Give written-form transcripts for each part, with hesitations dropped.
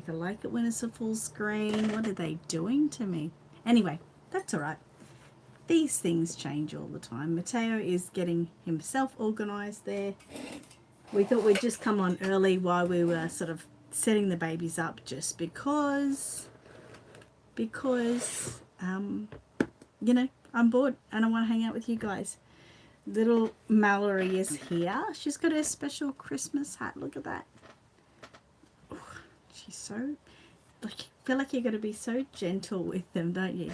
I like it when it's a full screen. What are they doing to me? Anyway, that's all right. These things change all the time. Mateo is getting himself organized there. We thought we'd just come on early while we were sort of setting the babies up, just because you know, I'm bored and I want to hang out with you guys. Little Mallory is here. She's got her special Christmas hat. Look at that. Oh, she's so, like, I feel like you're going to be so gentle with them, don't you?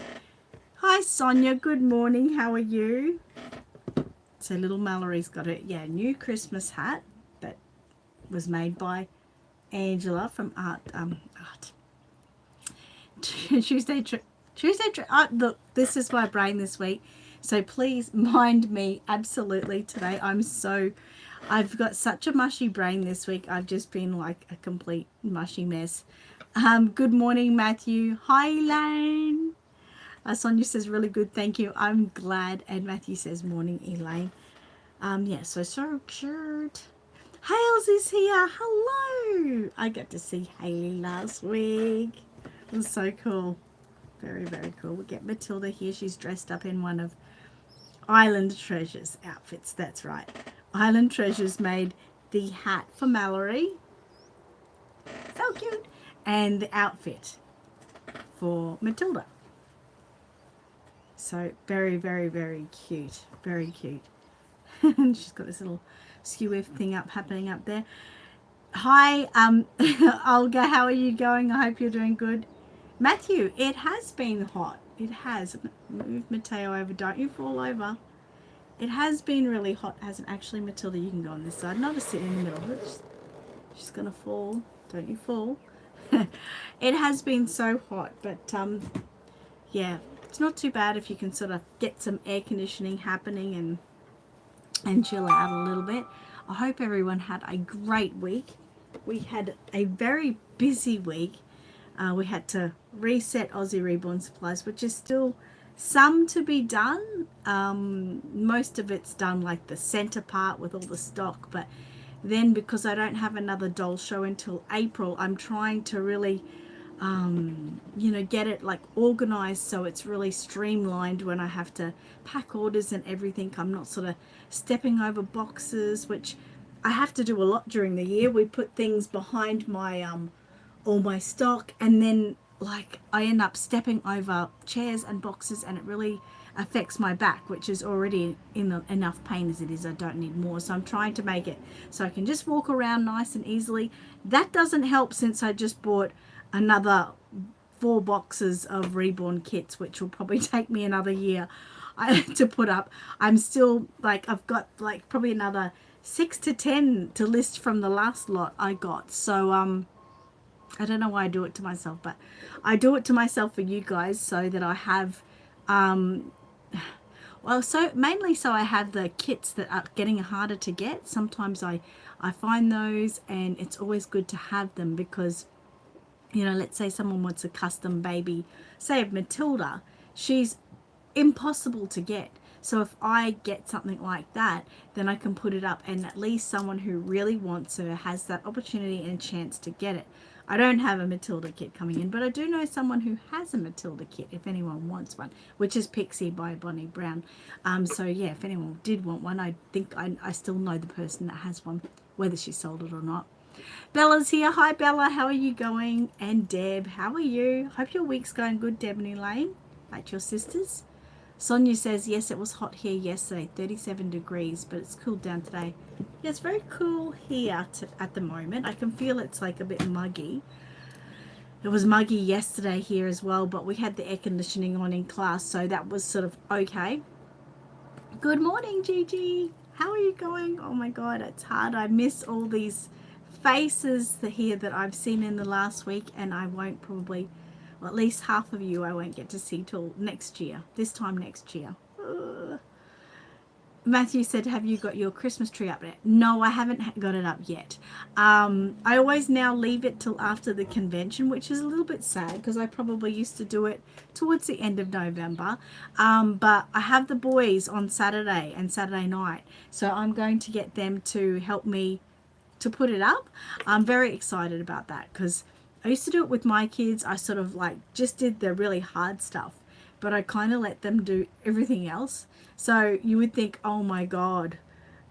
Hi, Sonia. Good morning. How are you? So little Mallory's got a new Christmas hat that was made by Angela from Art. Tuesday. Look, this is my brain this week. So please mind me absolutely today. I've got such a mushy brain this week. I've just been like a complete mushy mess. Good morning, Matthew. Hi, Elaine. Sonia says, really good, thank you. I'm glad. And Matthew says, morning, Elaine. So cute. Hales is here. Hello. I got to see Haley last week. It was so cool. Very, very cool. We get Matilda here. She's dressed up in one of Island Treasures outfits. That's right. Island Treasures made the hat for Mallory. So cute. And the outfit for Matilda. So very, very, very cute. Very cute. And she's got this little skew thing happening up there. Hi, Olga, how are you going? I hope you're doing good. Matthew, it has been hot. It has. Move Mateo over. Don't you fall over. It has been really hot, hasn't actually? Matilda, you can go on this side. Not to sit in the middle. She's going to fall. Don't you fall. It has been so hot, but yeah, it's not too bad if you can sort of get some air conditioning happening and chill out a little bit. I hope everyone had a great week. We had a very busy week. We had to reset Aussie Reborn supplies, which is still some to be done. Most of it's done, like the center part with all the stock, but then because I don't have another doll show until April, I'm trying to really get it like organized so it's really streamlined when I have to pack orders and everything. I'm not sort of stepping over boxes, which I have to do a lot during the year. We put things behind my all my stock, and then like I end up stepping over chairs and boxes, and it really affects my back, which is already in enough pain as it is. I don't need more, so I'm trying to make it so I can just walk around nice and easily. That doesn't help since I just bought another 4 boxes of Reborn kits, which will probably take me another year to put up. I'm still like, I've got like probably another 6 to 10 to list from the last lot I got. So I don't know why I do it to myself, but I do it to myself for you guys so that I have so mainly so I have the kits that are getting harder to get. Sometimes I find those, and it's always good to have them because, let's say someone wants a custom baby, say of Matilda, she's impossible to get. So if I get something like that, then I can put it up, and at least someone who really wants her has that opportunity and chance to get it. I don't have a Matilda kit coming in, but I do know someone who has a Matilda kit if anyone wants one, which is Pixie by Bonnie Brown. So yeah, if anyone did want one, I think I still know the person that has one, whether she sold it or not. Bella's here. Hi, Bella. How are you going? And Deb, how are you? Hope your week's going good, Deb and Elaine, like your sisters. Sonia says, yes, it was hot here yesterday, 37 degrees, but it's cooled down today. Yeah, it's very cool here at the moment. I can feel it's like a bit muggy. It was muggy yesterday here as well, but we had the air conditioning on in class, so that was sort of okay. Good morning, Gigi. How are you going? Oh my God, it's hard. I miss all these faces here that I've seen in the last week, and I won't probably... Well, at least half of you I won't get to see till next year, this time next year. Matthew said, have you got your Christmas tree up yet? No, I haven't got it up yet. I always now leave it till after the convention, which is a little bit sad because I probably used to do it towards the end of November. But I have the boys on Saturday and Saturday night, so I'm going to get them to help me to put it up. I'm very excited about that because I used to do it with my kids. I sort of like just did the really hard stuff, but I kind of let them do everything else. So you would think, oh my God,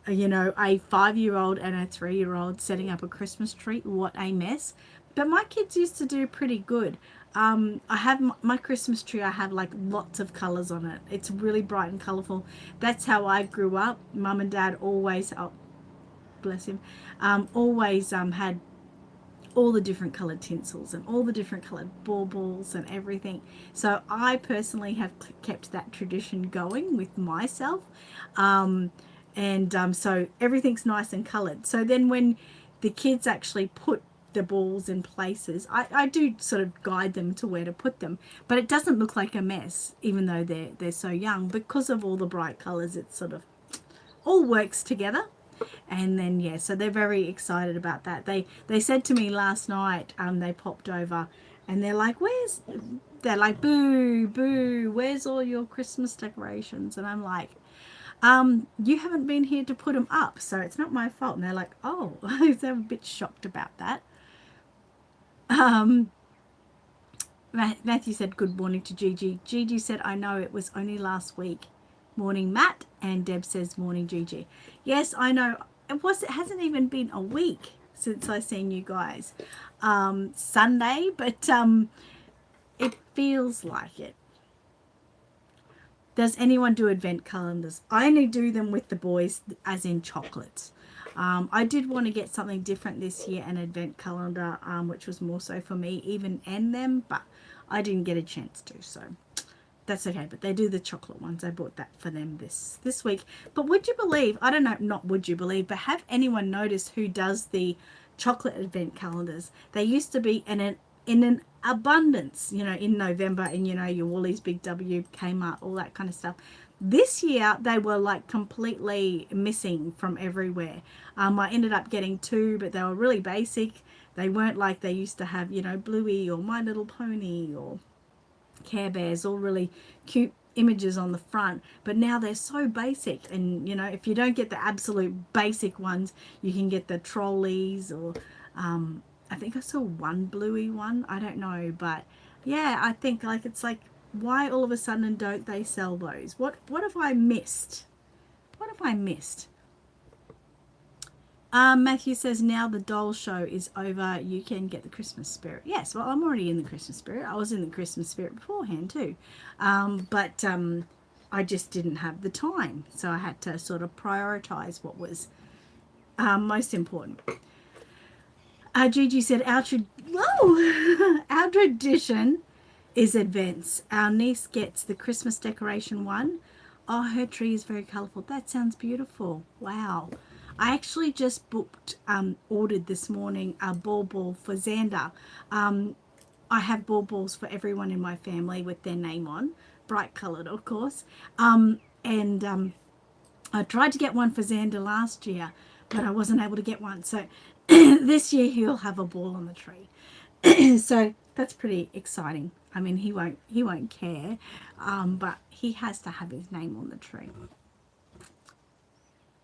you know, a 5-year-old and a 3-year-old setting up a Christmas tree, what a mess. But my kids used to do pretty good. I have my Christmas tree, I have like lots of colors on it. It's really bright and colorful. That's how I grew up. Mum and dad always, oh, bless him, always had all the different colored tinsels and all the different colored baubles and everything. So I personally have kept that tradition going with myself. So everything's nice and colored. So then when the kids actually put the balls in places, I do sort of guide them to where to put them, but it doesn't look like a mess, even though they're so young, because of all the bright colors. It sort of all works together. And then yeah, so they're very excited about that. They said to me last night, they popped over and they're like, they're like, boo, boo, where's all your Christmas decorations? And I'm like, you haven't been here to put them up, so it's not my fault. And they're like, oh, they're a bit shocked about that. Matthew said good morning to Gigi. Gigi said, I know, it was only last week. Morning, Matt. And Deb says, morning, Gigi. Yes, I know. It hasn't even been a week since I seen you guys. Sunday, but it feels like it. Does anyone do advent calendars? I only do them with the boys, as in chocolates. I did want to get something different this year, an advent calendar, which was more so for me, even and them, but I didn't get a chance to, so that's okay. But they do the chocolate ones. I bought that for them this week. But would you believe, I don't know, not would you believe, but have anyone noticed who does the chocolate advent calendars? They used to be in an abundance, you know, in November, and you know, your Woolies, Big W, Kmart, all that kind of stuff. This year they were like completely missing from everywhere. I ended up getting 2, but they were really basic. They weren't like they used to have, you know, Bluey or My Little Pony or Care Bears, all really cute images on the front, but now they're so basic. And you know, if you don't get the absolute basic ones, you can get the trolleys, or I think I saw one Bluey one, I don't know, but yeah, I think like it's like, why all of a sudden don't they sell those? What have I missed? What have I missed? Matthew says, now the doll show is over, you can get the Christmas spirit. Yes, well, I'm already in the Christmas spirit. I was in the Christmas spirit beforehand too. But I just didn't have the time. So I had to sort of prioritize what was most important. Gigi said, our tradition is advents. Our niece gets the Christmas decoration one. Oh, her tree is very colourful. That sounds beautiful. Wow. I actually just ordered this morning a ball for Xander. I have balls for everyone in my family with their name on, bright coloured, of course. I tried to get one for Xander last year, but I wasn't able to get one. So this year he'll have a ball on the tree. So that's pretty exciting. I mean, he won't care, but he has to have his name on the tree.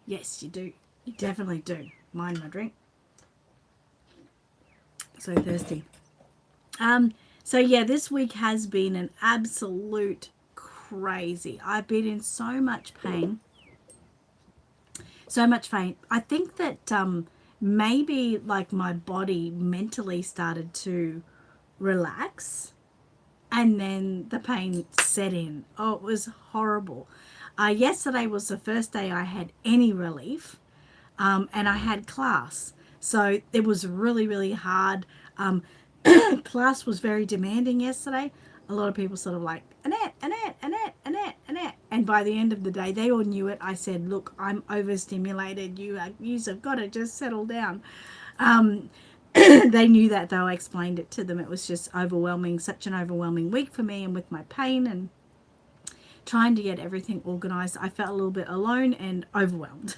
Yes, you do. You definitely do. Mind my drink. So thirsty. So yeah, this week has been an absolute crazy. I've been in so much pain. So much pain. I think that maybe like my body mentally started to relax, and then the pain set in. Oh, it was horrible. Yesterday was the first day I had any relief, and I had class. So it was really, really hard. Class was very demanding yesterday. A lot of people sort of like, Annette. And by the end of the day, they all knew it. I said, look, I'm overstimulated. You have got to just settle down. They knew that, though. I explained it to them. It was just overwhelming, such an overwhelming week for me, and with my pain and trying to get everything organized, I felt a little bit alone and overwhelmed.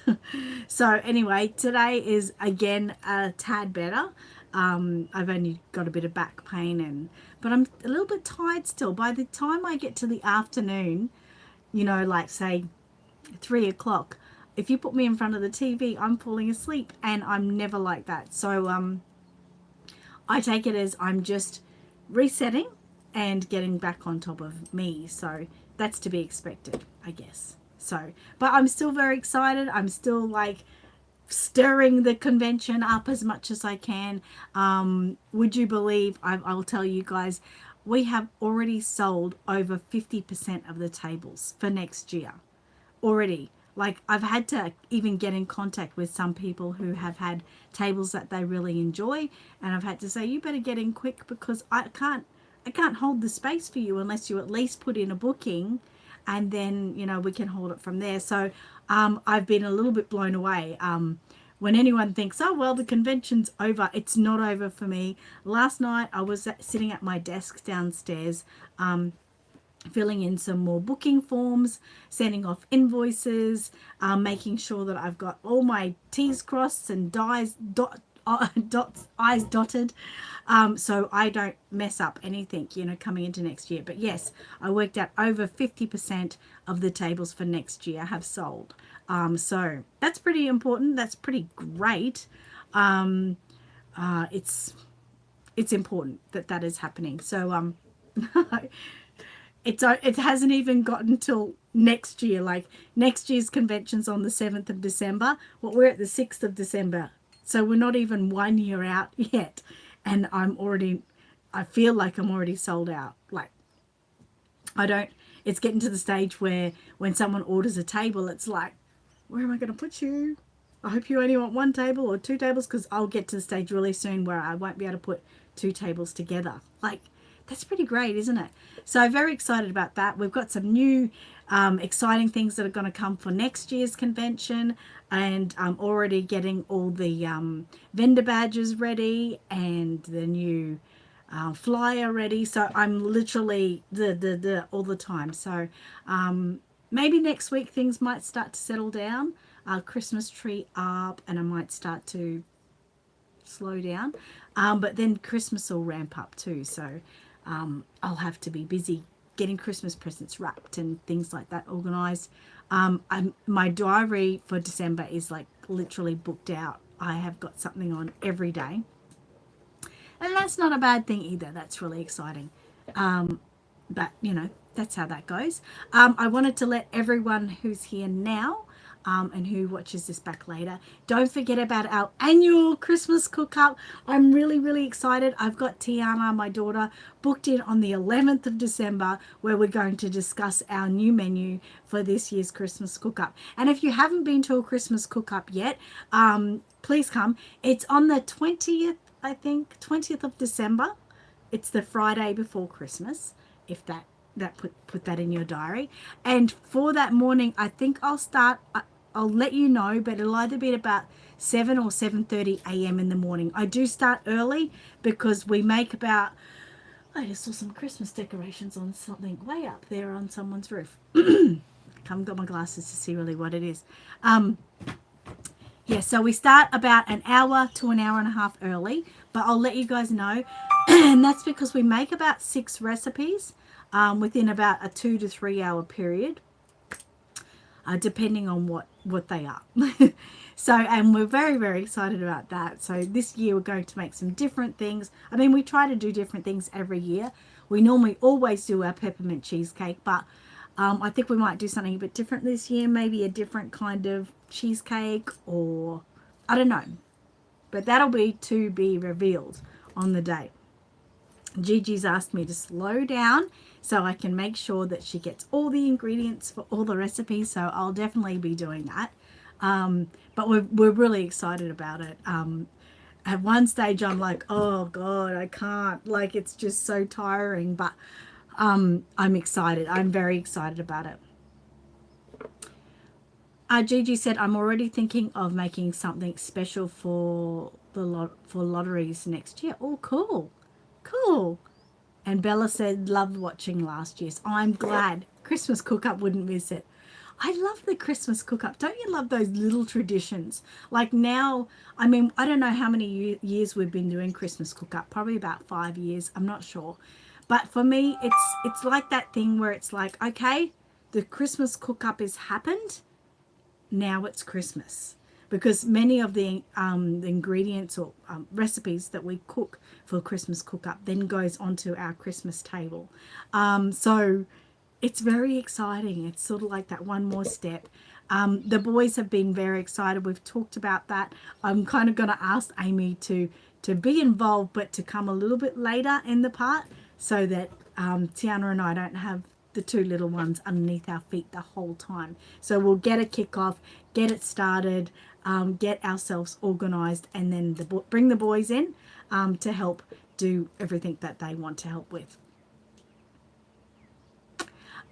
So anyway, today is again a tad better. I've only got a bit of back pain, but I'm a little bit tired still. By the time I get to the afternoon, you know, like say 3 o'clock, if you put me in front of the TV, I'm falling asleep, and I'm never like that. So I take it as I'm just resetting and getting back on top of me. So that's to be expected, I guess. So, but I'm still very excited. I'm still like stirring the convention up as much as I can. Would you believe, I'll tell you guys, we have already sold over 50% of the tables for next year already. Like, I've had to even get in contact with some people who have had tables that they really enjoy, and I've had to say, you better get in quick because I can't hold the space for you unless you at least put in a booking, and then we can hold it from there. So I've been a little bit blown away. When anyone thinks, oh well, the convention's over, it's not over for me. Last night I was sitting at my desk downstairs, filling in some more booking forms, sending off invoices, making sure that I've got all my T's crossed and dots, I's dotted, so I don't mess up anything, coming into next year. But yes, I worked out over 50% of the tables for next year have sold. So that's pretty important. That's pretty great. It's important that is happening. So it hasn't even gotten till next year. Like, next year's convention's on the 7th of December. Well, we're at the 6th of December. So we're not even 1 year out yet. And I feel like I'm already sold out. Like, it's getting to the stage where when someone orders a table, it's like, where am I going to put you? I hope you only want one table or two tables, because I'll get to the stage really soon where I won't be able to put two tables together. Like, that's pretty great, isn't it? So very excited about that. We've got some new exciting things that are going to come for next year's convention, and I'm already getting all the vendor badges ready and the new flyer ready. So I'm literally the all the time. So maybe next week things might start to settle down. Christmas tree up, and I might start to slow down. But then Christmas will ramp up too. So I'll have to be busy getting Christmas presents wrapped and things like that organized. My diary for December is like literally booked out. I have got something on every day, and that's not a bad thing either. That's really exciting. But that's how that goes. I wanted to let everyone who's here now and who watches this back later, don't forget about our annual Christmas cook-up. I'm really, really excited. I've got Tiana, my daughter, booked in on the 11th of December, where we're going to discuss our new menu for this year's Christmas cook-up. And if you haven't been to a Christmas cook-up yet, please come. It's on the 20th, I think, 20th of December. It's the Friday before Christmas, if that put that in your diary. And for that morning, I think I'll let you know, but it'll either be at about 7 or 7:30 a.m. in the morning. I do start early because we make about, I just saw some Christmas decorations on something way up there on someone's roof. I haven't got my glasses to see really what it is. Yeah, so we start about an hour to an hour and a half early, but I'll let you guys know. And that's because we make about 6 recipes within about a 2 to 3 hour period, depending on what they are. So, and we're very, very excited about that. So this year we're going to make some different things. I mean, we try to do different things every year. We normally always do our peppermint cheesecake, but I think we might do something a bit different this year. Maybe a different kind of cheesecake, or I don't know. But that'll be to be revealed on the day. Gigi's asked me to slow down so I can make sure that she gets all the ingredients for all the recipes. So I'll definitely be doing that. But we're really excited about it. At one stage I'm like, oh God, I can't. Like, it's just so tiring. But I'm excited. I'm very excited about it. Gigi said, I'm already thinking of making something special for for lotteries next year. Oh, cool. Cool. And Bella said, loved watching last year's. I'm glad. Christmas cook-up, wouldn't miss it. I love the Christmas cook-up. Don't you love those little traditions? Like now, I mean, I don't know how many years we've been doing Christmas cook-up. Probably about 5 years. I'm not sure. But for me, it's like that thing where it's like, okay, the Christmas cook-up has happened. Now it's Christmas. because many of the ingredients or recipes that we cook for Christmas cook up then goes onto our Christmas table. So it's very exciting. It's sort of like that one more step. The boys have been very excited. We've talked about that. I'm kind of going to ask Amy to be involved, but to come a little bit later in the part so that Tiana and I don't have the two little ones underneath our feet the whole time. So we'll get a kickoff, get it started, get ourselves organized, and then bring the boys in to help do everything that they want to help with.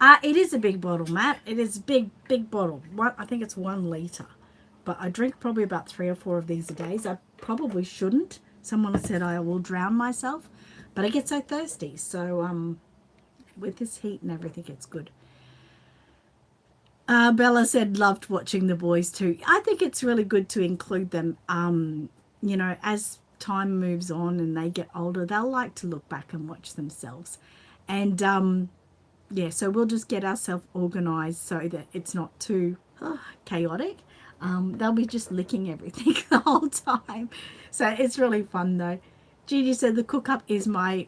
It is a big bottle, Matt. It is big bottle. I think it's 1 liter, but I drink probably about 3 or 4 of these a day. So I probably shouldn't. Someone said I will drown myself, but I get so thirsty. So with this heat and everything, it's good. Bella said loved watching the boys too. I think it's really good to include them. You know, as time moves on and they get older, they'll like to look back and watch themselves. And yeah, so we'll just get ourselves organized so that it's not too chaotic. They'll be just licking everything the whole time. So it's really fun though. Gigi said the cook up is my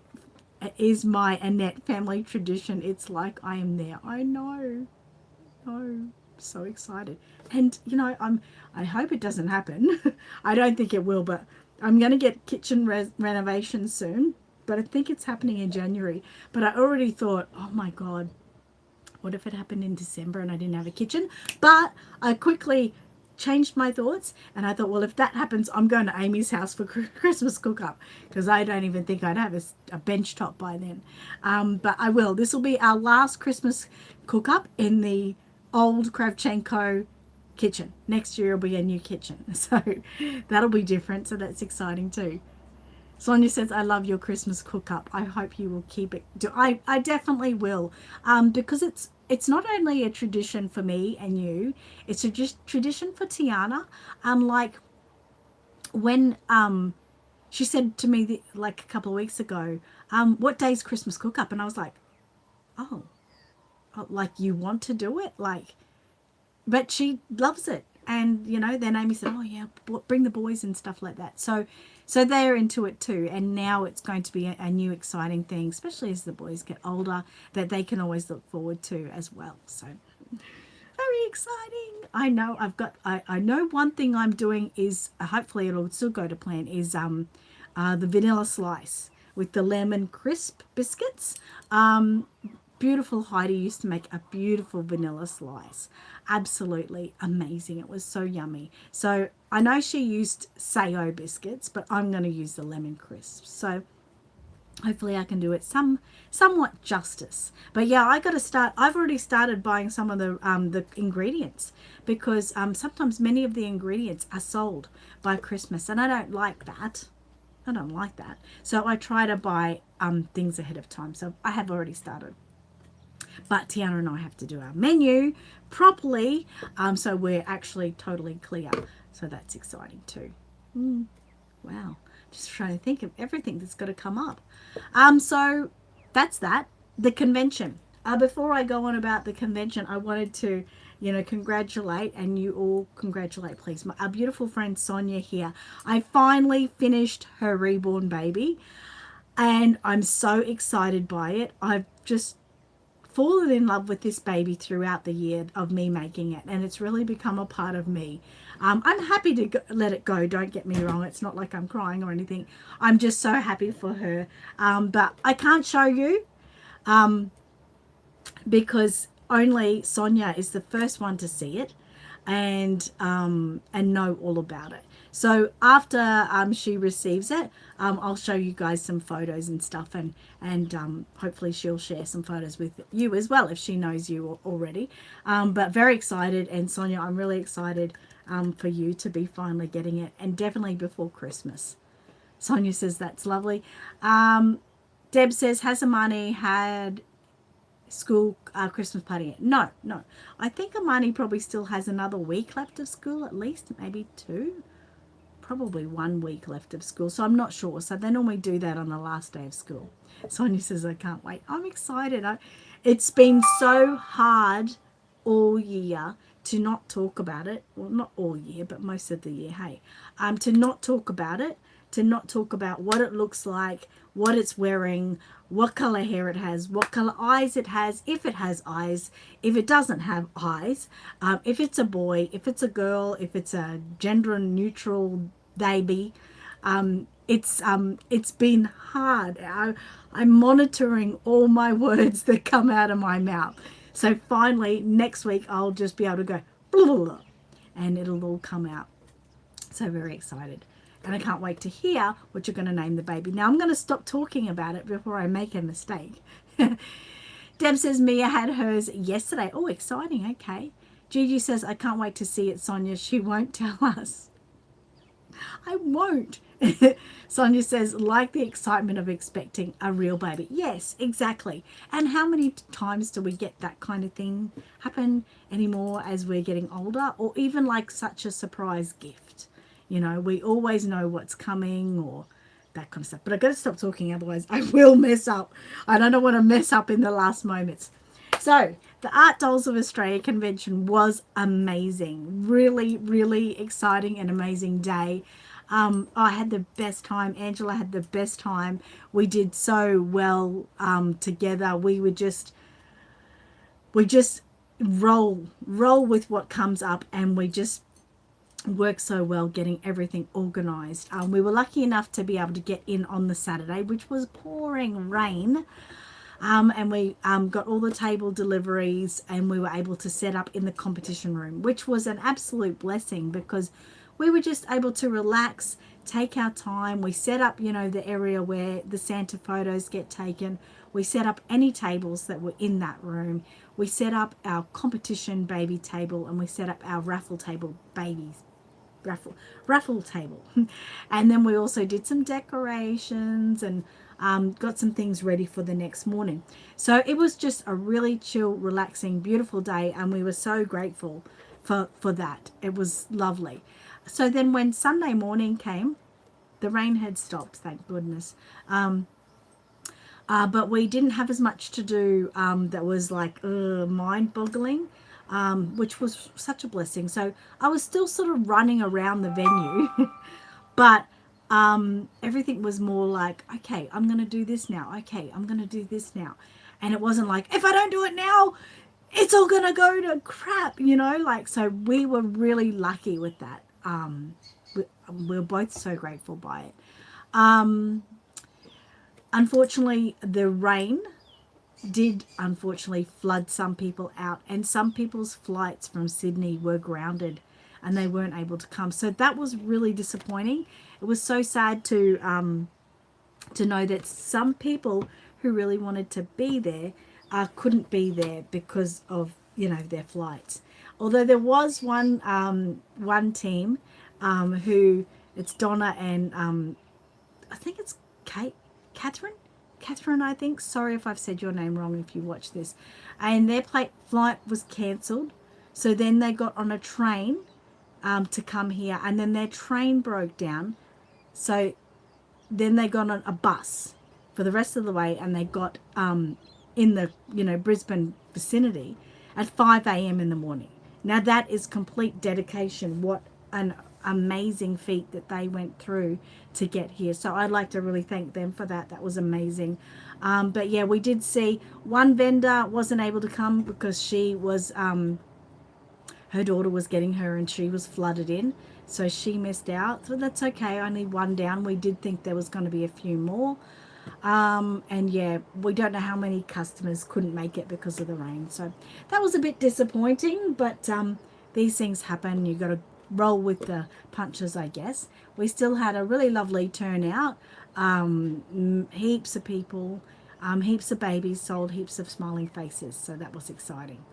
Annette family tradition. It's like I am there. I know. Oh, so excited. And you know, I hope it doesn't happen. I don't think it will, but I'm going to get kitchen renovation soon. But I think it's happening in January. But I already thought, oh my God, what if it happened in December and I didn't have a kitchen? But I quickly changed my thoughts and I thought, well, if that happens, I'm going to Amy's house for Christmas cook-up, because I don't even think I'd have a bench top by then. But I will. This will be our last Christmas cook-up in the old Kravchenko kitchen. Next year will be a new kitchen. So that'll be different. So that's exciting too. Sonia says, I love your Christmas cook-up. I hope you will keep it. I definitely will, because it's not only a tradition for me and you, it's a tradition for Tiana. Like when she said to me like a couple of weeks ago, what day's Christmas cook-up? And I was like, oh, like you want to do it? Like, but she loves it. And, you know, then Amy said, oh, yeah, bring the boys and stuff like that. So they're into it too. And now it's going to be a new exciting thing, especially as the boys get older, that they can always look forward to as well. So very exciting. I know I know one thing I'm doing is, hopefully it'll still go to plan, is the vanilla slice with the lemon crisp biscuits. Beautiful. Heidi used to make a beautiful vanilla slice. Absolutely amazing. It was so yummy. So I know she used Sayo biscuits, but I'm going to use the lemon crisps. So hopefully I can do it somewhat justice. But yeah, I got to start. I've already started buying some of the ingredients, because sometimes many of the ingredients are sold by Christmas, and I don't like that. I don't like that. So I try to buy things ahead of time. So I have already started. But Tiana and I have to do our menu properly, so we're actually totally clear. So that's exciting too. Wow. Just trying to think of everything that's got to come up. So that's that. The convention. Before I go on about the convention, I wanted to, you know, congratulate, and you all congratulate, please, our beautiful friend Sonia here. I finally finished her Reborn baby, and I'm so excited by it. I've just fallen in love with this baby throughout the year of me making it, and it's really become a part of me. I'm happy to let it go, don't get me wrong. It's not like I'm crying or anything. I'm just so happy for her. But I can't show you because only Sonia is the first one to see it and know all about it. So after she receives it, I'll show you guys some photos and stuff, and hopefully she'll share some photos with you as well if she knows you already. But very excited, and Sonia, I'm really excited for you to be finally getting it, and definitely before Christmas. Sonia says that's lovely. Deb says, has Amani had school Christmas party yet? No. I think Amani probably still has another week left of school, at least, maybe 2. Probably 1 week left of school, so I'm not sure. So they normally do that on the last day of school. Sonia says, I can't wait. I'm excited. It's been so hard all year to not talk about it. Well, not all year, but most of the year, hey. To not talk about it, to not talk about what it looks like, what it's wearing, what color hair it has, what color eyes it has, if it has eyes, if it doesn't have eyes, if it's a boy, if it's a girl, if it's a gender neutral baby. It's been hard. I'm monitoring all my words that come out of my mouth. So finally, next week, I'll just be able to go, blah, blah, blah, and it'll all come out. So very excited. And I can't wait to hear what you're going to name the baby. Now, I'm going to stop talking about it before I make a mistake. Deb says Mia had hers yesterday. Oh, exciting. Okay. Gigi says, I can't wait to see it, Sonia. She won't tell us. I won't. Sonia says, like the excitement of expecting a real baby. Yes, exactly. And how many times do we get that kind of thing happen anymore as we're getting older, or even like such a surprise gift? You know, we always know what's coming or that kind of stuff. But I've got to stop talking, otherwise I will mess up. I don't want to mess up in the last moments. So the Art Dolls of Australia convention was amazing. Really, really exciting and amazing day. I had the best time. Angela had the best time. We did so well together. We just roll with what comes up, and we just work so well getting everything organized. We were lucky enough to be able to get in on the Saturday, which was pouring rain. And we got all the table deliveries, and we were able to set up in the competition room, which was an absolute blessing because we were just able to relax, take our time. We set up, you know, the area where the Santa photos get taken. We set up any tables that were in that room. We set up our competition baby table, and we set up our raffle table raffle table. And then we also did some decorations and got some things ready for the next morning. So it was just a really chill, relaxing, beautiful day, and we were so grateful for that. It was lovely. So then when Sunday morning came, the rain had stopped, thank goodness. But we didn't have as much to do that was like mind-boggling, which was such a blessing. So I was still sort of running around the venue, but everything was more like, okay, I'm going to do this now. Okay, I'm going to do this now. And it wasn't like, if I don't do it now, it's all going to go to crap, you know, like, so we were really lucky with that. We were both so grateful by it. Unfortunately, the rain did unfortunately flood some people out, and some people's flights from Sydney were grounded and they weren't able to come. So that was really disappointing. It was so sad to know that some people who really wanted to be there couldn't be there because of, you know, their flights. Although there was one team who, it's Donna and I think it's Catherine, I think. Sorry if I've said your name wrong if you watch this. And their flight was cancelled. So then they got on a train to come here, and then their train broke down. So then they got on a bus for the rest of the way, and they got in the, you know, Brisbane vicinity at 5 a.m. in the morning. Now that is complete dedication. What an amazing feat that they went through to get here. So I'd like to really thank them for that. That was amazing. But yeah, we did see one vendor wasn't able to come because she was her daughter was getting her and she was flooded in, so she missed out. So that's okay, only one down. We did think there was going to be a few more, and yeah, we don't know how many customers couldn't make it because of the rain. So that was a bit disappointing, but these things happen. You got to roll with the punches, I guess. We still had a really lovely turnout, heaps of people, heaps of babies sold, heaps of smiling faces, so that was exciting.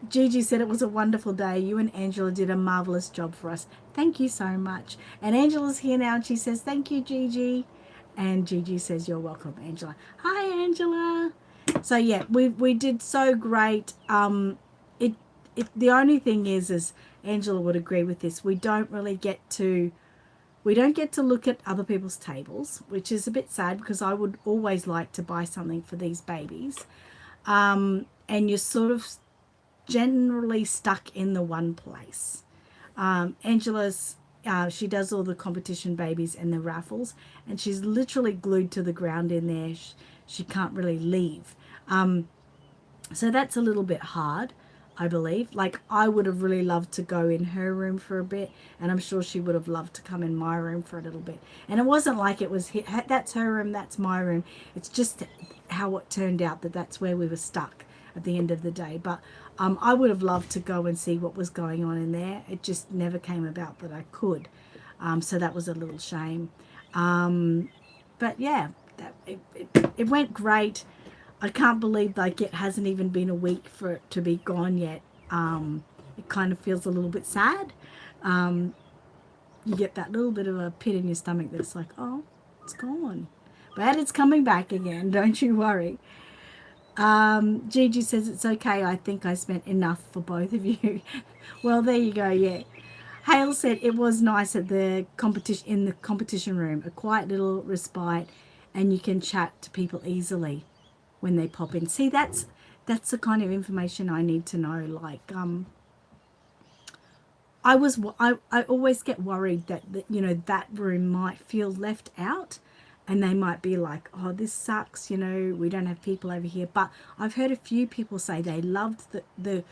Gigi said it was a wonderful day. You and Angela did a marvelous job for us. Thank you so much. And Angela's here now, and she says thank you, Gigi. And Gigi says you're welcome, Angela. Hi, Angela. So yeah, we did so great. The only thing is Angela would agree with this, we don't get to look at other people's tables, which is a bit sad because I would always like to buy something for these babies. And you're sort of generally stuck in the one place. Angela's, she does all the competition babies and the raffles, and she's literally glued to the ground in there. She can't really leave. So that's a little bit hard, I believe. Like, I would have really loved to go in her room for a bit, and I'm sure she would have loved to come in my room for a little bit. And it wasn't like it was, that's her room, that's my room. It's just how it turned out that that's where we were stuck at the end of the day. But I would have loved to go and see what was going on in there. It just never came about that I could. So that was a little shame. But yeah, it went great. I can't believe like it hasn't even been a week for it to be gone yet. It kind of feels a little bit sad. You get that little bit of a pit in your stomach that's like, oh, it's gone. But it's coming back again, don't you worry. Gigi says it's okay. I think I spent enough for both of you. Well, there you go, yeah. Hale said it was nice at the competition, in the competition room, a quiet little respite, and you can chat to people easily when they pop in. See, that's the kind of information I need to know. Like, I always get worried that you know, that room might feel left out, and they might be like, oh, this sucks, you know, we don't have people over here. But I've heard a few people say they loved the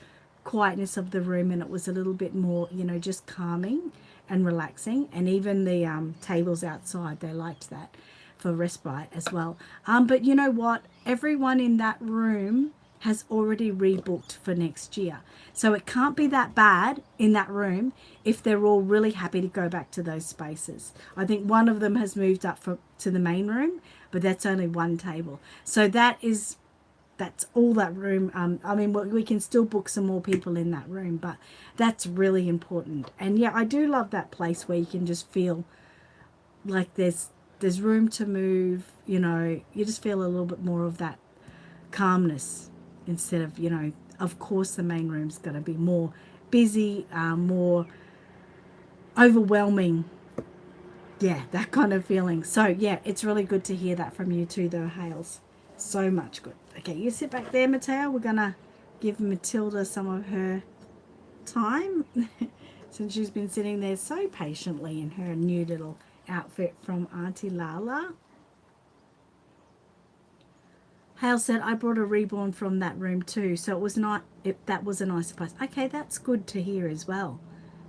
quietness of the room, and it was a little bit more, you know, just calming and relaxing. And even the tables outside, they liked that for respite as well. But you know what? Everyone in that room has already rebooked for next year. So it can't be that bad in that room if they're all really happy to go back to those spaces. I think one of them has moved up to the main room, but that's only one table. So that's all that room. I mean, we can still book some more people in that room, but that's really important. And yeah, I do love that place where you can just feel like there's room to move, you know, you just feel a little bit more of that calmness instead of, you know, of course the main room's going to be more busy, more overwhelming. Yeah, that kind of feeling. So yeah, it's really good to hear that from you too, though, Hales. So much good. Okay, you sit back there, Mateo. We're going to give Matilda some of her time since she's been sitting there so patiently in her new little outfit from Auntie Lala. Hale said, I brought a Reborn from that room too, so it was not, that was a nice surprise. Okay, that's good to hear as well.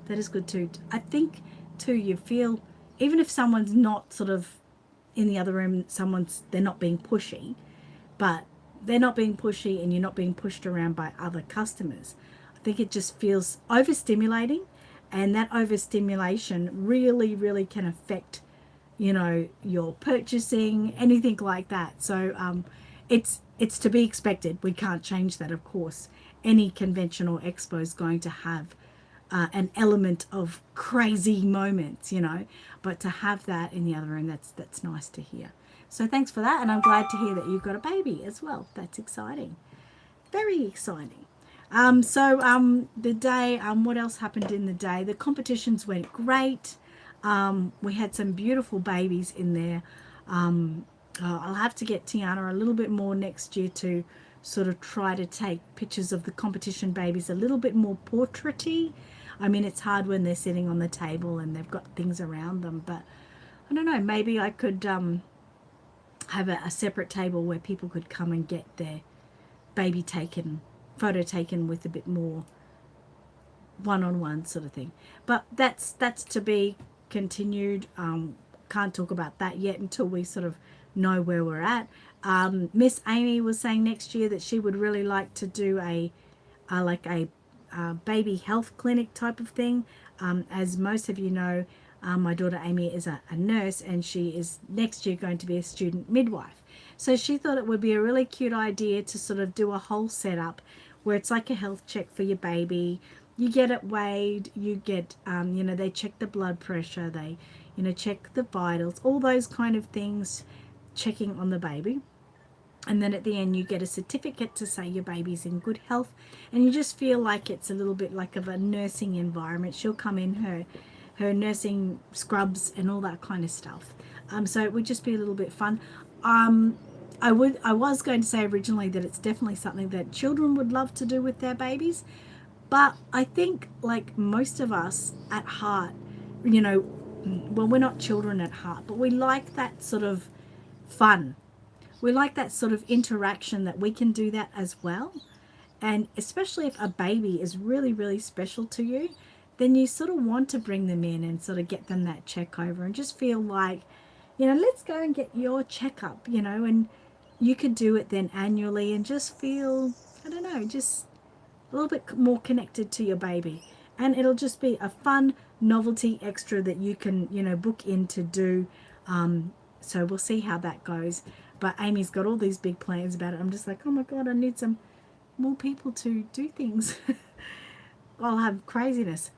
That is good too. I think too, you feel, even if someone's not sort of in the other room, they're not being pushy, but they're not being pushy and you're not being pushed around by other customers. I think it just feels overstimulating, and that overstimulation really, really can affect, you know, your purchasing, anything like that. So it's to be expected. We can't change that, of course. Any convention or expo is going to have an element of crazy moments, you know, but to have that in the other room, that's nice to hear. So thanks for that, and I'm glad to hear that you've got a baby as well. That's exciting. Very exciting. The day, what else happened in the day? The competitions went great. We had some beautiful babies in there. I'll have to get Tiana a little bit more next year to sort of try to take pictures of the competition babies a little bit more portraity. I mean, it's hard when they're sitting on the table and they've got things around them, but I don't know, maybe I could have a separate table where people could come and get their baby photo taken with a bit more one-on-one sort of thing. But that's to be continued. Can't talk about that yet until we sort of know where we're at. Miss Amy was saying next year that she would really like to do a baby health clinic type of thing. As most of you know, my daughter Amy is a nurse, and she is next year going to be a student midwife. So she thought it would be a really cute idea to sort of do a whole setup where it's like a health check for your baby. You get it weighed, you get, you know, they check the blood pressure, they, you know, check the vitals, all those kind of things, checking on the baby. And then at the end you get a certificate to say your baby's in good health, and you just feel like it's a little bit like of a nursing environment. She'll come in her nursing scrubs and all that kind of stuff. So it would just be a little bit fun. I was going to say originally that it's definitely something that children would love to do with their babies, but I think like most of us at heart, you know, well, we're not children at heart, but we like that sort of fun. We like that sort of interaction that we can do that as well. And especially if a baby is really, really special to you, then you sort of want to bring them in and sort of get them that check over and just feel like, let's go and get your checkup, and you could do it then annually and just feel, I don't know, just a little bit more connected to your baby. And it'll just be a fun novelty extra that you can, book in to do. So we'll see how that goes. But Amy's got all these big plans about it. I'm just like, oh my God, I need some more people to do things. I'll have craziness.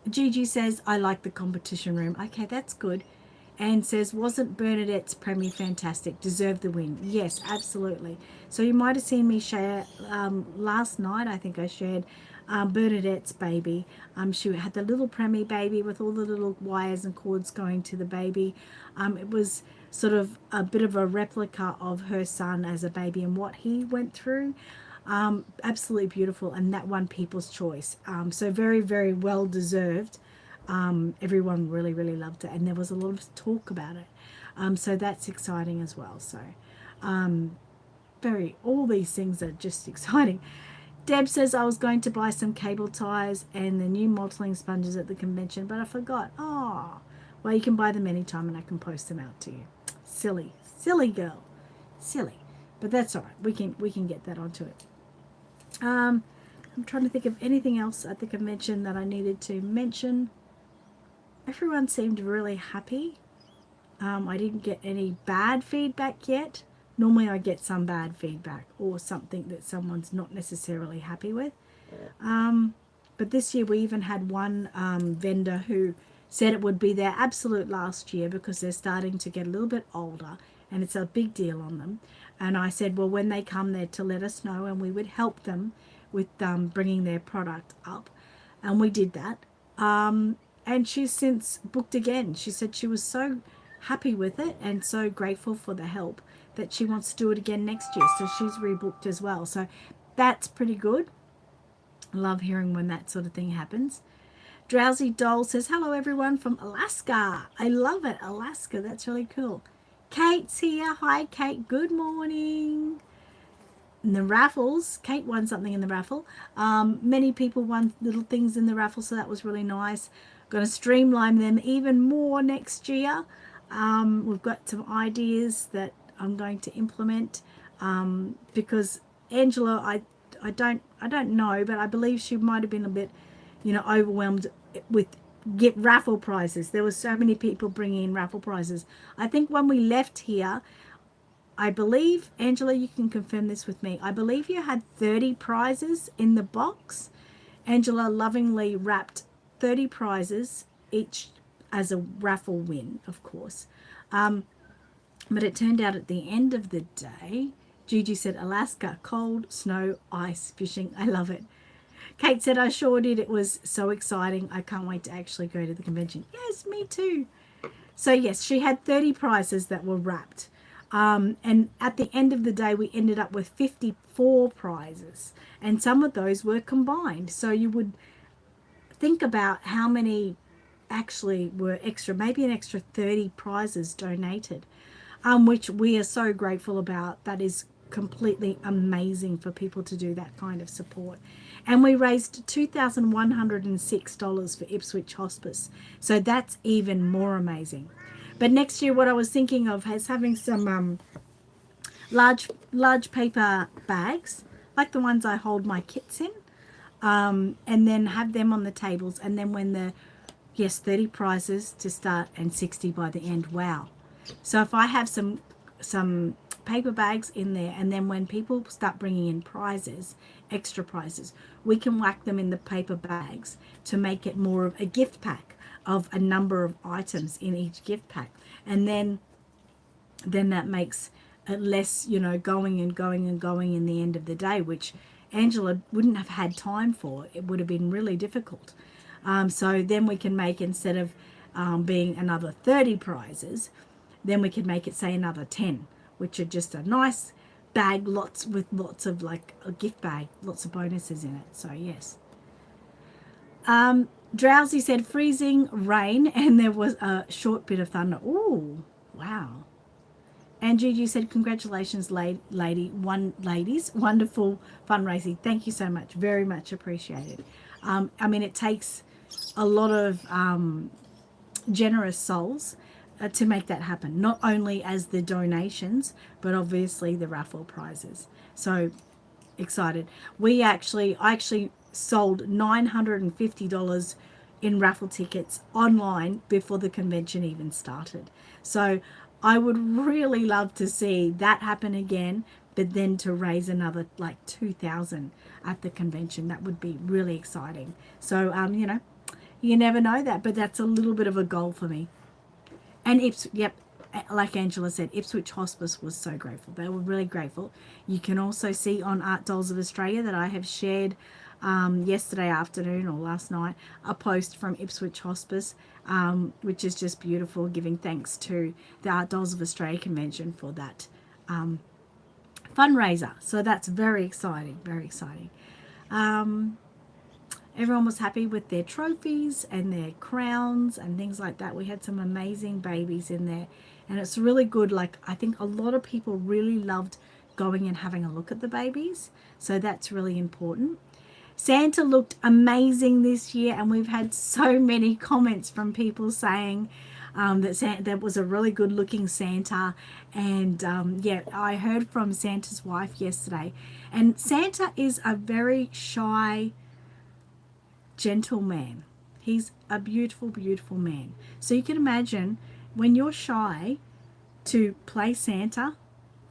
Gigi says, I like the competition room. Okay, that's good. And says, wasn't Bernadette's premiere fantastic? Deserved the win. Yes, absolutely. So you might have seen me share last night, I think I shared Bernadette's baby. She had the little premiere baby with all the little wires and cords going to the baby. It was sort of a bit of a replica of her son as a baby and what he went through. Absolutely beautiful, and that won People's Choice. So very, very well deserved. Everyone really, really loved it, and there was a lot of talk about it. So that's exciting as well. So all these things are just exciting. Deb says, I was going to buy some cable ties and the new mottling sponges at the convention, but I forgot. Oh, well, you can buy them anytime and I can post them out to you. Silly girl, silly, but that's all right. We can get that onto it. I'm trying to think of anything else at the convention that I needed to mention. Everyone seemed really happy. I didn't get any bad feedback yet. Normally I get some bad feedback or something that someone's not necessarily happy with. But this year we even had one vendor who said it would be their absolute last year because they're starting to get a little bit older and it's a big deal on them. And I said, well, when they come there to let us know, and we would help them with bringing their product up. And we did that. And she's since booked again. She said she was so happy with it and so grateful for the help that she wants to do it again next year. So she's rebooked as well. So that's pretty good. I love hearing when that sort of thing happens. Drowsy Doll says, hello everyone from Alaska. I love it, Alaska. That's really cool. Kate's here. Hi, Kate. Good morning. And the raffles, Kate won something in the raffle. Many people won little things in the raffle, so that was really nice. Going to streamline them even more next year. We've got some ideas that I'm going to implement because Angela, I don't know, but I believe she might have been a bit, overwhelmed with get raffle prizes. There were so many people bringing in raffle prizes. I think when we left here, I believe, Angela, you can confirm this with me, I believe you had 30 prizes in the box. Angela lovingly wrapped 30 prizes, each as a raffle win, of course. But it turned out at the end of the day, Gigi said, Alaska, cold, snow, ice, fishing. I love it. Kate said, I sure did. It was so exciting. I can't wait to actually go to the convention. Yes, me too. So yes, she had 30 prizes that were wrapped. And at the end of the day, we ended up with 54 prizes. And some of those were combined. So you would think about how many actually were extra, maybe an extra 30 prizes donated, which we are so grateful about. That is completely amazing for people to do that kind of support. And we raised $2,106 for Ipswich Hospice. So that's even more amazing. But next year, what I was thinking of is having some large paper bags, like the ones I hold my kits in, and then have them on the tables. And then when 30 prizes to start and 60 by the end. Wow. So if I have some paper bags in there, and then when people start bringing in prizes, extra prizes, we can whack them in the paper bags to make it more of a gift pack of a number of items in each gift pack. And then that makes it less, going and going and going in the end of the day, which Angela wouldn't have had time for. It would have been really difficult. So then we can make, instead of being another 30 prizes, then we could make it say another 10, which are just a nice bag, lots of like a gift bag, lots of bonuses in it. So yes. Drowsy said freezing rain and there was a short bit of thunder. Ooh, wow. And Gigi said, congratulations, ladies. Wonderful fundraising. Thank you so much. Very much appreciated. I mean, it takes a lot of generous souls to make that happen. Not only as the donations, but obviously the raffle prizes. So excited. I actually sold $950 in raffle tickets online before the convention even started. So I would really love to see that happen again, but then to raise another like 2,000 at the convention. That would be really exciting. So you never know that, but that's a little bit of a goal for me. And like Angela said, Ipswich Hospice was so grateful. They were really grateful. You can also see on Art Dolls of Australia that I have shared yesterday afternoon or last night a post from Ipswich Hospice, which is just beautiful, giving thanks to the Art Dolls of Australia convention for that fundraiser. So that's very exciting, very exciting. Everyone was happy with their trophies and their crowns and things like that. We had some amazing babies in there, and it's really good. Like, I think a lot of people really loved going and having a look at the babies, so that's really important. Santa looked amazing this year, and we've had so many comments from people saying that was a really good looking Santa. And I heard from Santa's wife yesterday, and Santa is a very shy, gentle man. He's a beautiful, beautiful man. So you can imagine when you're shy to play Santa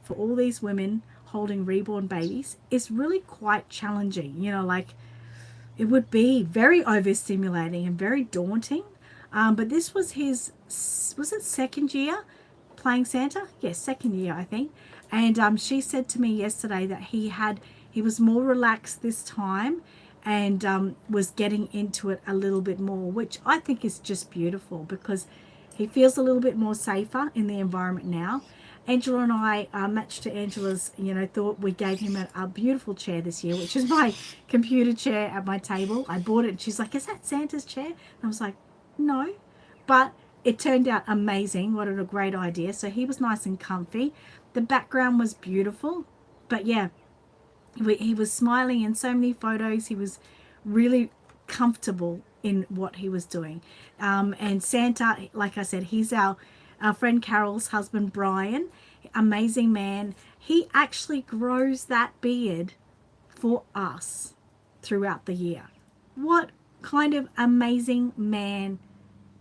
for all these women holding reborn babies, it's really quite challenging. Like, it would be very overstimulating and very daunting. But this was his, was it second year playing Santa? Yes, second year, I think. And she said to me yesterday that he was more relaxed this time, and was getting into it a little bit more, which I think is just beautiful because he feels a little bit more safer in the environment now. Angela and I, matched to Angela's, thought we gave him a beautiful chair this year, which is my computer chair at my table. I bought it, and she's like, is that Santa's chair? And I was like, no. But it turned out amazing. What a great idea. So he was nice and comfy. The background was beautiful. But yeah, he was smiling in so many photos. He was really comfortable in what he was doing. And Santa, like I said, he's our friend Carol's husband, Brian. Amazing man. He actually grows that beard for us throughout the year. What kind of amazing man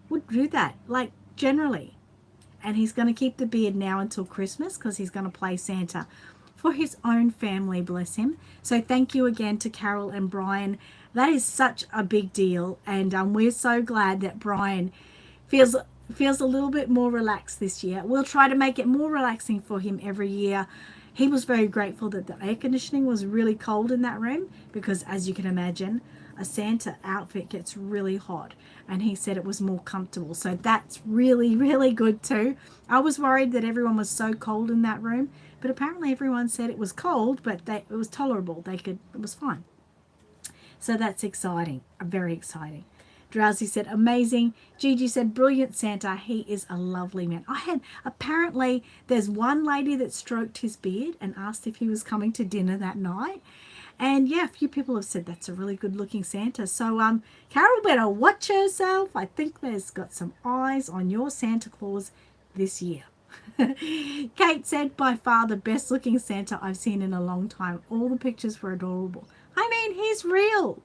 would do that? Like, generally. And he's going to keep the beard now until Christmas because he's going to play Santa for his own family, bless him. So thank you again to Carol and Brian. That is such a big deal, and we're so glad that Brian feels a little bit more relaxed this year. We'll try to make it more relaxing for him every year. He was very grateful that the air conditioning was really cold in that room because, as you can imagine, a Santa outfit gets really hot, and he said it was more comfortable. So that's really, really good too. I was worried that everyone was so cold in that room, but apparently everyone said it was cold, but it was tolerable. It was fine. So that's exciting, very exciting. Drowsy said, amazing. Gigi said, brilliant Santa. He is a lovely man. Apparently there's one lady that stroked his beard and asked if he was coming to dinner that night. And yeah, a few people have said that's a really good looking Santa. So Carol better watch herself. I think there's got some eyes on your Santa Claus this year. Kate said, by far the best looking Santa I've seen in a long time. All the pictures were adorable. I mean, he's real.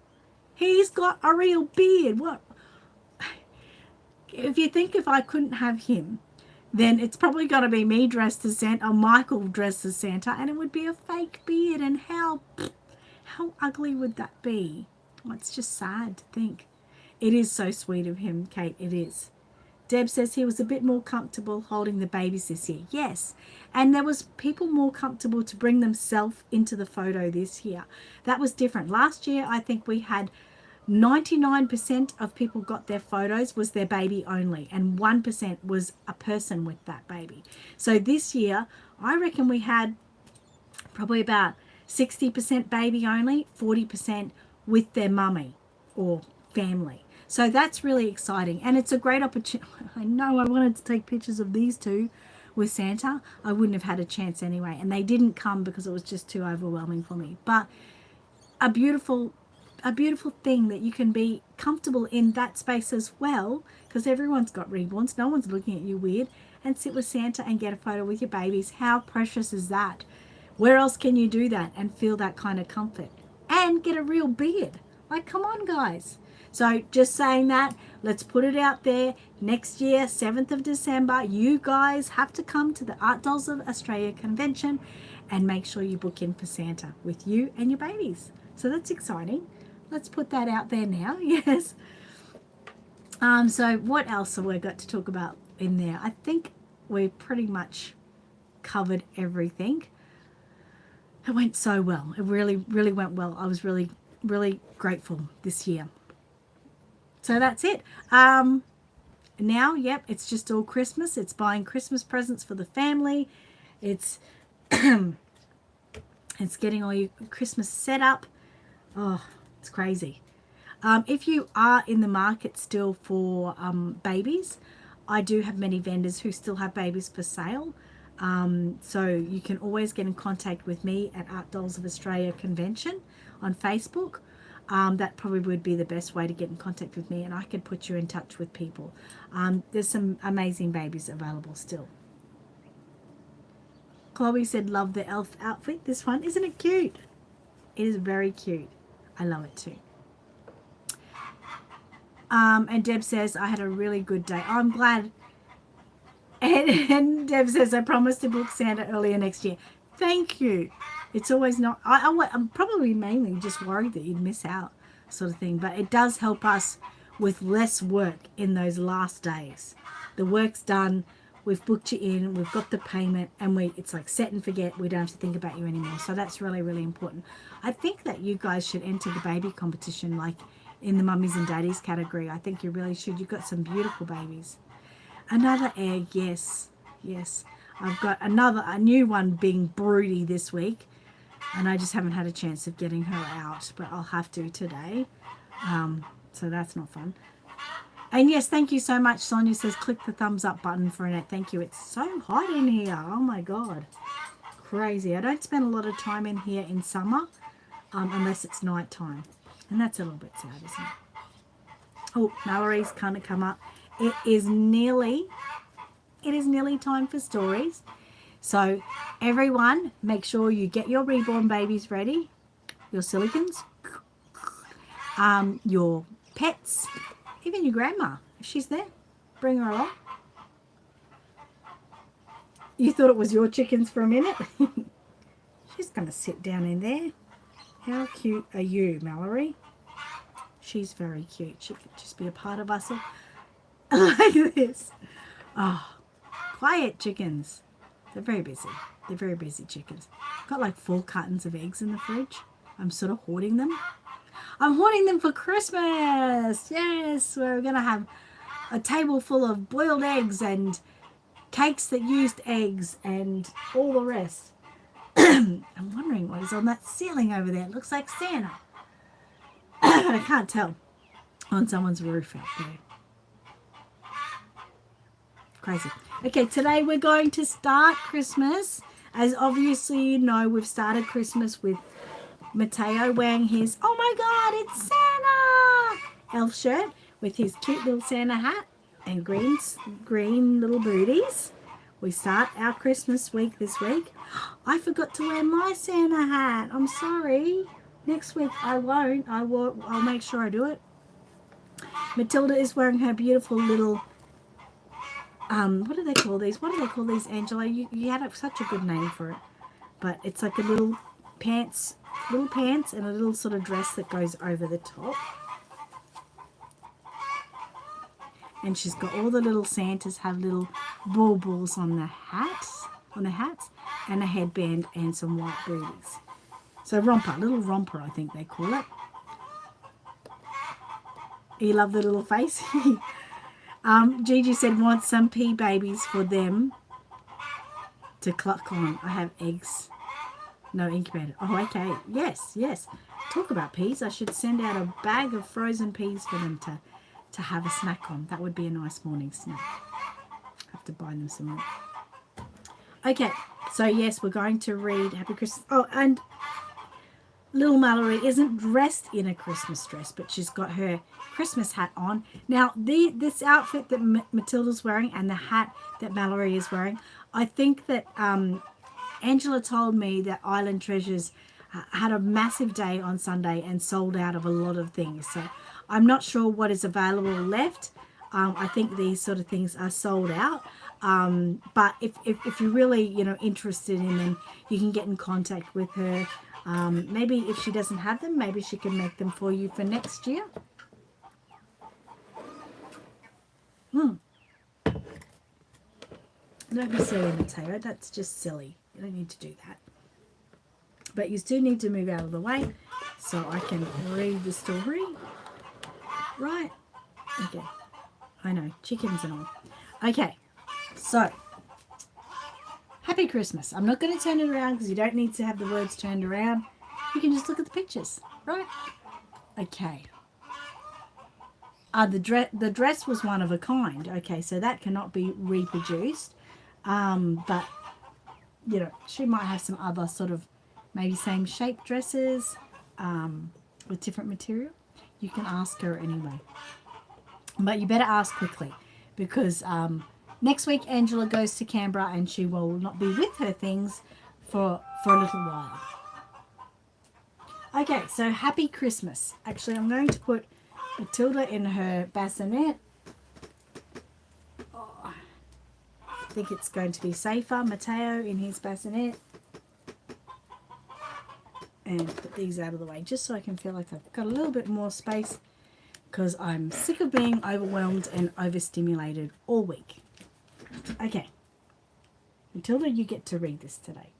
He's got a real beard. What? If you think if I couldn't have him, then it's probably got to be me dressed as Santa or Michael dressed as Santa, and it would be a fake beard. And how ugly would that be? Well, it's just sad to think. It is so sweet of him, Kate. It is. Deb says he was a bit more comfortable holding the babies this year. Yes. And there was people more comfortable to bring themselves into the photo this year. That was different. Last year, I think we had 99% of people got their photos was their baby only, and 1% was a person with that baby. So this year, I reckon we had probably about 60% baby only, 40% with their mummy or family. So that's really exciting, and it's a great opportunity. I know I wanted to take pictures of these two with Santa. I wouldn't have had a chance anyway, and they didn't come because it was just too overwhelming for me. But a beautiful thing that you can be comfortable in that space as well, because everyone's got reborns, no one's looking at you weird, and sit with Santa and get a photo with your babies. How precious is that? Where else can you do that and feel that kind of comfort and get a real beard? Like, come on, guys. So just saying that, let's put it out there. Next year, 7th of December, you guys have to come to the Art Dolls of Australia convention and make sure you book in for Santa with you and your babies. So that's exciting. Let's put that out there now. Yes. So what else have we got to talk about in there? I think we pretty much covered everything. It went so well. It really, really went well. I was really, really grateful this year. So that's it. Now, yep, it's just all Christmas. It's buying Christmas presents for the family. It's it's getting all your Christmas set up. Oh, it's crazy. If you are in the market still for babies, I do have many vendors who still have babies for sale. So you can always get in contact with me at Art Dolls of Australia Convention on Facebook. That probably would be the best way to get in contact with me, and I could put you in touch with people. There's some amazing babies available still. Chloe said, love the elf outfit. This one, isn't it cute? It is very cute. I love it too. And Deb says, I had a really good day. Oh, I'm glad. And Deb says, I promised to book Santa earlier next year. Thank you. It's always not, I'm probably mainly just worried that you'd miss out sort of thing, but it does help us with less work in those last days. The work's done. We've booked you in. We've got the payment, and it's like set and forget. We don't have to think about you anymore. So that's really, really important. I think that you guys should enter the baby competition, like in the mummies and daddies category. I think you really should. You've got some beautiful babies. Another egg, yes. I've got a new one being broody this week, and I just haven't had a chance of getting her out, but I'll have to today. So that's not fun. And yes, thank you so much. Sonia says, click the thumbs up button for Annette. Thank you. It's so hot in here. Oh my God. Crazy. I don't spend a lot of time in here in summer unless it's night time. And that's a little bit sad, isn't it? Oh, Mallory's kind of come up. It is nearly time for stories. So everyone, make sure you get your reborn babies ready, your silicons, your pets, even your grandma, if she's there, bring her along. You thought it was your chickens for a minute? She's going to sit down in there. How cute are you, Mallory? She's very cute. She could just be a part of us all. Like this. Oh, quiet chickens. They're very busy. They're very busy chickens. Got like 4 cartons of eggs in the fridge. I'm sort of hoarding them. I'm hoarding them for Christmas. Yes, we're going to have a table full of boiled eggs and cakes that used eggs and all the rest. I'm wondering what is on that ceiling over there. It looks like Santa. But I can't tell. On someone's roof out there. Crazy. Okay, today we're going to start Christmas. As obviously you know, we've started Christmas with Mateo wearing his, oh my God, it's Santa elf shirt with his cute little Santa hat and green little booties. We start our Christmas week this week. I forgot to wear my Santa hat. I'm sorry. Next week I won't. I'll make sure I do it. Matilda is wearing her beautiful little what do they call these? What do they call these, Angela? You had such a good name for it. But it's like a little pants and a little sort of dress that goes over the top. And she's got all the little Santas have little baubles on the hats, and a headband and some white booties. So little romper, I think they call it. You love the little face. Gigi said, want some pea babies for them to cluck on. I have eggs. No incubator. Oh, okay. Yes, yes. Talk about peas. I should send out a bag of frozen peas for them to have a snack on. That would be a nice morning snack. Have to buy them some more. Okay, so yes, we're going to read Happy Christmas. Oh, and little Mallory isn't dressed in a Christmas dress, but she's got her Christmas hat on. Now, this outfit that Matilda's wearing and the hat that Mallory is wearing, I think that Angela told me that Island Treasures had a massive day on Sunday and sold out of a lot of things. So I'm not sure what is available left. I think these sort of things are sold out. But if you're really, interested in them, you can get in contact with her. Maybe if she doesn't have them, maybe she can make them for you for next year. Don't be silly, Mateo. That's just silly. You don't need to do that. But you still need to move out of the way so I can read the story. Right. Okay. I know. Chickens and all. Okay. So, Happy Christmas. I'm not going to turn it around because you don't need to have the words turned around. You can just look at the pictures. Right? Okay. The dress was one of a kind. Okay, so that cannot be reproduced. But, she might have some other sort of maybe same shape dresses with different material. You can ask her anyway. But you better ask quickly because next week Angela goes to Canberra and she will not be with her things for a little while. Okay, so Happy Christmas. Actually, I'm going to put Matilda in her bassinet. Oh, I think it's going to be safer. Mateo in his bassinet. And put these out of the way just so I can feel like I've got a little bit more space because I'm sick of being overwhelmed and overstimulated all week. Okay. Matilda, you get to read this today.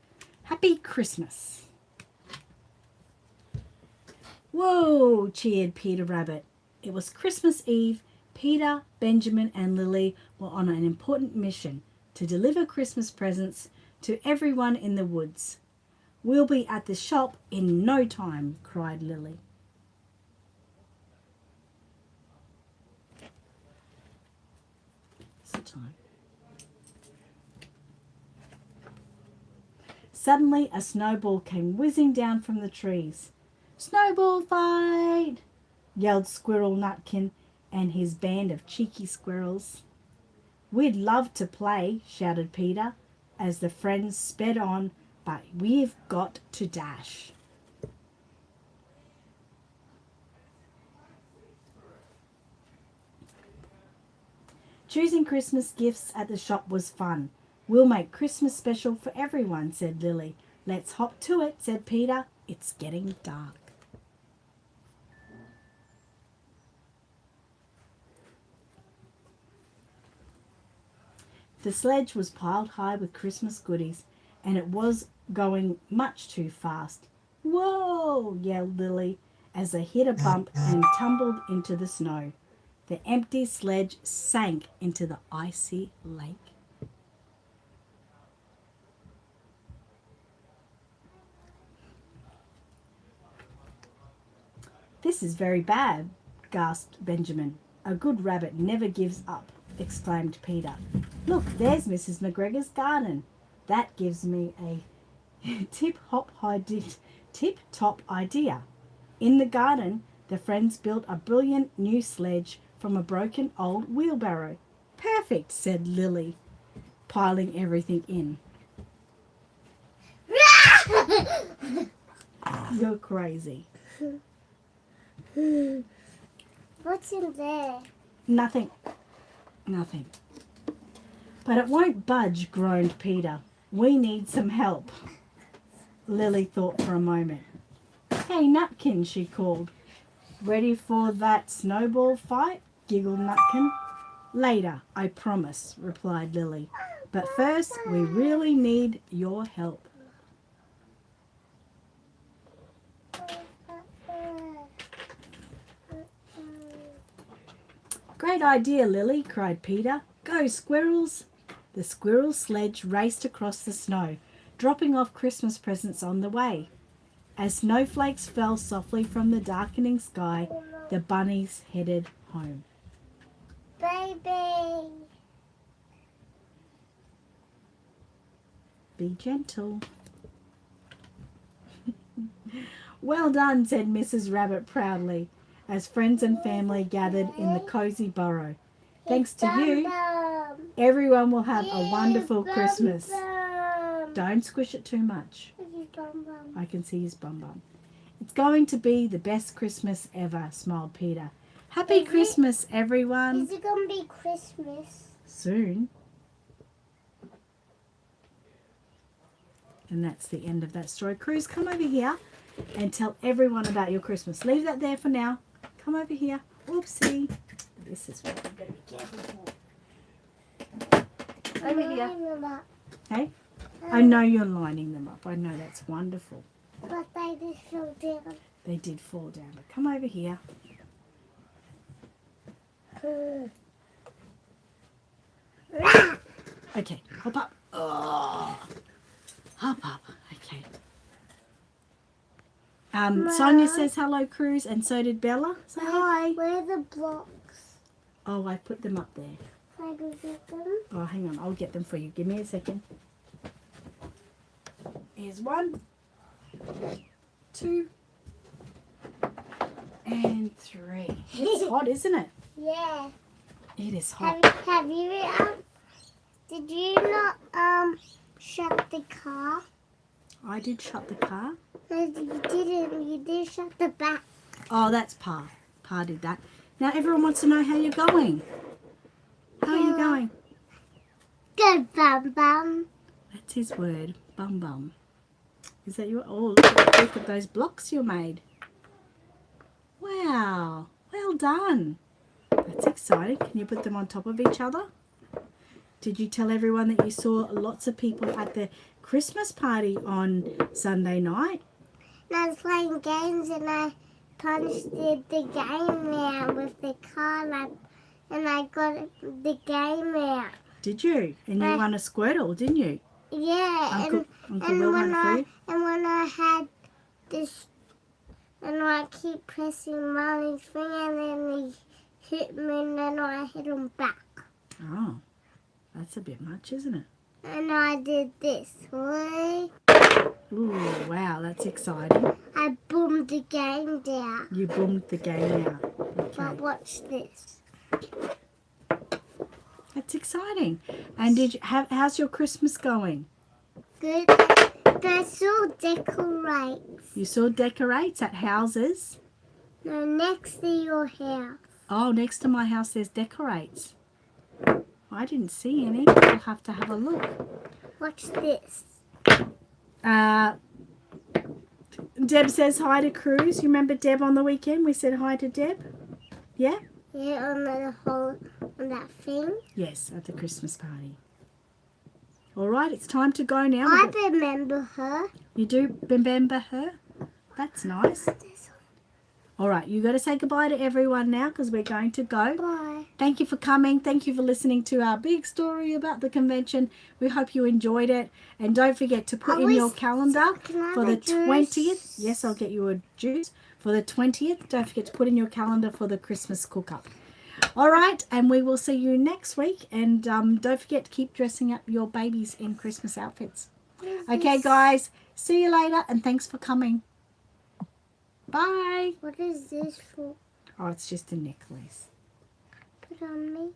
Happy Christmas. Whoa, cheered Peter Rabbit. It was Christmas Eve. Peter, Benjamin and Lily were on an important mission to deliver Christmas presents to everyone in the woods. We'll be at the shop in no time, cried Lily. Time. Suddenly, a snowball came whizzing down from the trees. Snowball fight! Yelled Squirrel Nutkin and his band of cheeky squirrels. We'd love to play, shouted Peter, as the friends sped on, but we've got to dash. Choosing Christmas gifts at the shop was fun. We'll make Christmas special for everyone, said Lily. Let's hop to it, said Peter. It's getting dark. The sledge was piled high with Christmas goodies, and it was going much too fast. Whoa, yelled Lily as they hit a bump and tumbled into the snow. The empty sledge sank into the icy lake. This is very bad, gasped Benjamin. A good rabbit never gives up, exclaimed Peter. Look, there's Mrs. McGregor's garden. That gives me a tip-top idea. In the garden, the friends built a brilliant new sledge from a broken old wheelbarrow. Perfect, said Lily, piling everything in. You're crazy. What's in there? Nothing. But it won't budge, groaned Peter. We need some help. Lily thought for a moment. Hey, Nutkin, she called. Ready for that snowball fight? Giggled Nutkin. Later, I promise, replied Lily. But first, we really need your help. Great idea, Lily, cried Peter. Go, squirrels! The squirrel sledge raced across the snow, dropping off Christmas presents on the way. As snowflakes fell softly from the darkening sky, the bunnies headed home. Baby. Be gentle. Well done, said Mrs. Rabbit proudly, as friends and family gathered in the cozy burrow. Thanks to you, everyone will have a wonderful Christmas. Don't squish it too much. I can see his bum bum. It's going to be the best Christmas ever, smiled Peter. Happy Christmas, everyone. Is it going to be Christmas? Soon. And that's the end of that story. Cruz, come over here and tell everyone about your Christmas. Leave that there for now. Come over here. Oopsie. This is what I'm going to be careful for. Over here. Hey? I know you're lining them up. I know that's wonderful. But they just fell down. They did fall down. But come over here. Okay, hop up. Oh. Hop up. Okay. Sonia says hello, Cruz, and so did Bella. Say hi. Where are the blocks? Oh, I put them up there. I go get them. Oh, hang on. I'll get them for you. Give me a second. Here's 1, 2, and 3. It's hot, isn't it? Yeah. It is hot. Have you did you not shut the car? I did shut the car. No, you didn't. You did shut the back. Oh, that's Pa. Pa did that. Now everyone wants to know how you're going. How are you going? Good, Bum Bum. That's his word. Bum bum. Is that your... Oh, look at those blocks you made. Wow. Well done. That's exciting. Can you put them on top of each other? Did you tell everyone that you saw lots of people at the Christmas party on Sunday night? And I was playing games and I punched the game out with the card and I got the game out. Did you? And you won a Squirtle, didn't you? Yeah, Uncle and Will when won for you? when I had this, and I keep pressing Mommy's thing, and then he hit me, and then I hit him back. Oh, that's a bit much, isn't it? And I did this. Way. Ooh, wow, that's exciting. I boomed the game down. You boomed the game out. Okay. But watch this. That's exciting. And how's your Christmas going? Good. I saw decorates. You saw decorates at houses? No, next to your house. Oh, next to my house there's decorates. I didn't see any. I'll have to have a look. Watch this. Deb says hi to Cruz. You remember Deb on the weekend? We said hi to Deb. Yeah? Yeah, on that thing. Yes, at the Christmas party. All right, it's time to go now. I remember her. You do remember her? That's nice. All right, you got to say goodbye to everyone now because we're going to go. Bye. Thank you for coming. Thank you for listening to our big story about the convention. We hope you enjoyed it. And don't forget to put in your calendar for the 20th. Yes, I'll get you a juice. For the 20th, don't forget to put in your calendar for the Christmas cook-up. All right, and we will see you next week. And don't forget to keep dressing up your babies in Christmas outfits. Okay, guys, see you later, and thanks for coming. Bye. What is this for? Oh, it's just a necklace. Put on me.